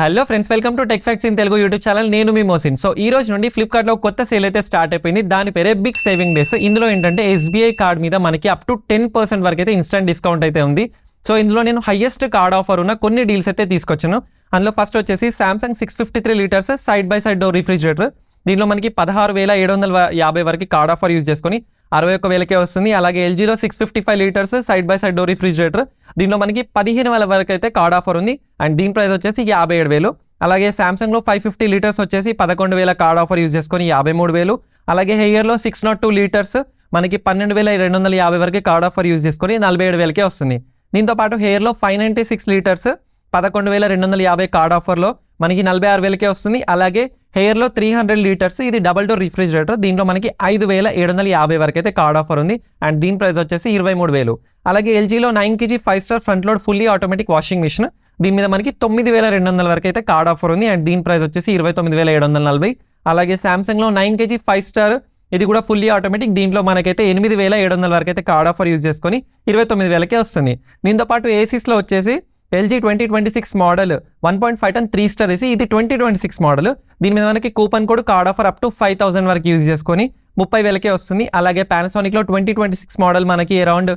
Hello friends, welcome to tech facts in Telugu YouTube channel. నేను మీ Mohsin. So ఈ రోజు నుండి ఫ్లిప్కార్ట్లో కొత్త సేల్ అయితే స్టార్ట్ అయిపోయింది. దాని పేరే బిగ్ సేవింగ్ డేస్. ఇందులో ఏంటంటే ఎస్బీఐ కార్డ్ మీద మనకి అప్ టు 10% వరకు అయితే ఇన్స్టెంట్ డిస్కౌంట్ అయితే ఉంది. సో ఇందులో నేను హైయెస్ట్ కార్డ్ ఆఫర్ ఉన్న కొన్ని డీల్స్ అయితే తీసుకొచ్చాను. అందులో ఫస్ట్ వచ్చేసి Samsung 653 litres side by side door refrigerator. దీంట్లో మనకి 16,750 వరకు కార్డ్ ఆఫర్ యూజ్ చేసుకొని 61,000కే వస్తుంది. అలాగే ఎల్జీలో 655 litres side by side door refrigerator. దీంట్లో మనకి 15,000 వరకు అయితే కార్డ్ ఆఫర్ ఉంది అండ్ దీని ప్రైస్ వచ్చేసి 57,000. అలాగే సామ్సంగ్లో 550 లీటర్స్ వచ్చేసి 11,000 కార్డ్ ఆఫర్ యూజ్ చేసుకొని 53,000. అలాగే హెయిర్లో 602 లీటర్స్ మనకి 12,250 వరకు కార్డ్ ఆఫర్ యూజ్ చేసుకొని 47,000కే వస్తుంది. దీంతో పాటు హెయిర్లో 596 లీటర్స్ 11,250 కార్డ్ ఆఫర్లో మనకి 46,000కే వస్తుంది. అలాగే హెయిర్లో 300 లీటర్స్ ఇది డబల్ డోర్ రిఫ్రిజిరేటర్. దీంట్లో మనకి 5,750 వరకు అయితే కార్డ్ ఆఫర్ ఉంది అండ్ దీని ప్రైస్ వచ్చేసి 23,000. అలాగే ఎల్జీలో 9 kg 5 star front load fully automatic washing machine. దీని మీద మనకి 9,200 వరకు అయితే కార్డ్ ఆఫర్ ఉంది అండ్ దీని ప్రైస్ వచ్చేసి 29,740. అలాగే సామ్సంగ్లో 9 kg 5 స్టార్ ఇది కూడా ఫుల్లీ ఆటోమేటిక్. దీంట్లో మనకైతే 8,700 వరకు అయితే కార్డ్ ఆఫర్ యూజ్ చేసుకొని 29,000కే వస్తుంది. దీంతో పాటు ఏసీస్లో వచ్చేసి ఎల్జీ 2026 మోడల్ 1.5 టన్ 3 స్టార్ ఏసీ ఇది 2026 మోడల్. దీని మీద మనకి coupon code card offer up to 5,000 వరకు యూజ్ చేసుకొని 30,000కే వస్తుంది. అలాగే పానాసోనిక్లో 2026 మోడల్ మనకి around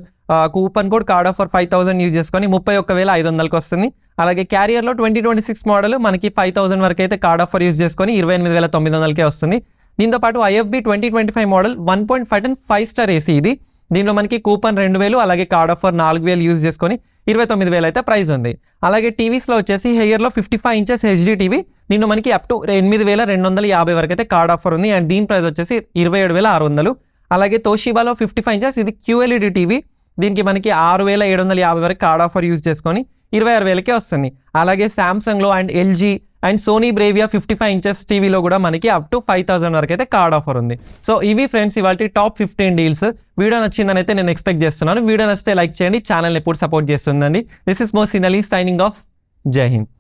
coupon code card offer 5,000 use చేసుకొని 31,500కి వస్తుంది. అలాగే క్యారియర్లో 2026 మోడల్ మనకి 5,000 వరకు అయితే కార్డ్ ఆఫర్ యూజ్ చేసుకొని 28,900కే వస్తుంది. దీంతో పాటు ఐఎఫ్బి 2025 మోడల్ 1.5 టన్ 5 స్టార్ ఏసీ ఇది. దీంట్లో మనకి కూపన్ 2,000 అలాగే కార్డ్ ఆఫర్ 4,000 యూజ్ చేసుకొని 29,000 అయితే ప్రైస్ ఉంది. అలాగే టీవీస్లో వచ్చేసి హెయిర్లో 55 ఇంచెస్ హెచ్డీ టీవీ. దీంట్లో మనకి అప్ టు 8,250 వరకు అయితే కార్డ్ ఆఫర్ ఉంది అండ్ దీని ప్రైస్ వచ్చేసి 27,600. అలాగే తోషిబాలో 55 ఇంచెస్ ఇది క్యూఎల్ఈడి టీవీ. దీనికి మనకి 6,750 వరకు కార్డ్ ఆఫర్ యూజ్ చేసుకొని 26,000కే వస్తుంది. అలాగే సామ్సంగ్లో and LG and Sony Bravia 55 inches టీవీలో కూడా మనకి అప్ టు 5,000 వరకు అయితే కార్డ్ ఆఫర్ ఉంది. సో ఇవి ఫ్రెండ్స్ ఇవాళ టాప్ 15 డీల్స్. వీడియో నచ్చిందని అయితే నేను ఎక్స్పెక్ట్ చేస్తున్నాను. వీడియో నచ్చితే లైక్ చేయండి, ఛానల్ని ఎప్పుడు సపోర్ట్ చేస్తుందండి. This is Mohsin Ali signing off. జై హింద్.